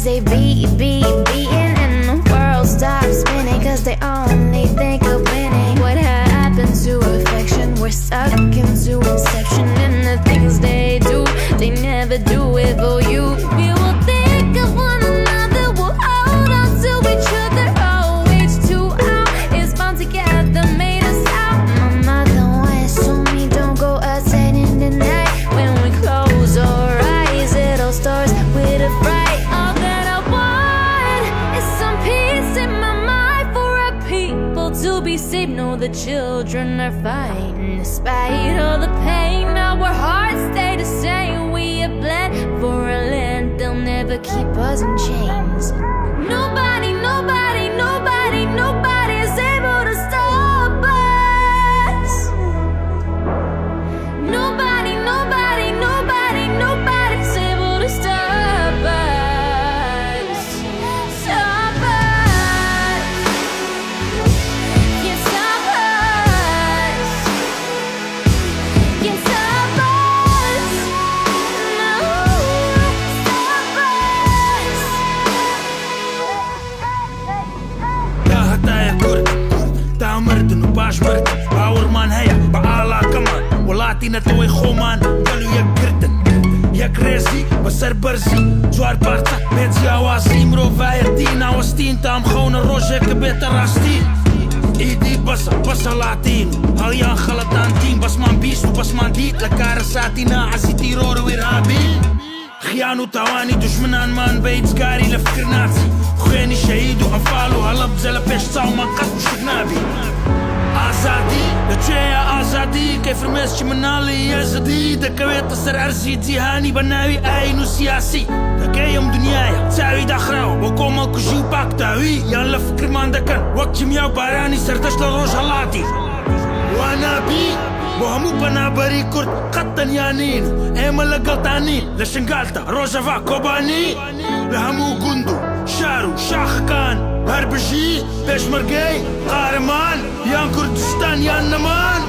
as they beating, and the world stops spinning, cause they only think of winning. What happened to affection? We're stuck into inception, and the things they do, they never do it for you. We will think of one another, we'll hold on to each other. Oh, H2O is bound together, made us out. My mother once told me don't go outside in the night. When we close our eyes, it'll start with a fright. All that I want is some peace in my mind for our people to be safe. No, the children are fighting despite all the pain. Our hearts stay the same. We have bled for a land, they'll never keep us in chains. Nobody, nobody, nobody, nobody is able to stop us. Nobody, nobody, nobody, nobody's able to stop us. Stop us. Can't stop us. Can't stop us. No, stop us. حتى يا كرد تا مردن وباش مرد باور مان هيا بعلا كمان ولاتينا توي خومان قالوا يا كردن يا كريزي بسر برزي جوار بارتا بيتزي اواسي مروفاير دينا وستين تام خون الروجة كبيت الراستين ايدي بسا لاتينو هاليان خلطان تيم بس مان بيستو بس مان ديت لكارساتينا عزي تيرور ويرهابي خيانو تواني دشمنان مان بيت سكاري لفكر ناسي خيني شهيد وأنفال وهلب زل بيش تاو ما قصب شفنابي آزادي لتشيا آزادي كيف رميسش من نالي يزدي دكويت السر عرسي تيهاني بناوي آينو سياسي كايم دنيايا تساوي داخراو وكوما كجيو باك تاوي يان لفكر مان دكن وقت مياو باراني سردش لروج هلاتي وانا بي وهمو بنا بري كرد قطن يانين ايما لقلطانين لشنقالتا روجافا كوباني لهمو قندو شارو شاخكان هربجي بيش مرقاي قارمان يان كردستان يان نمان.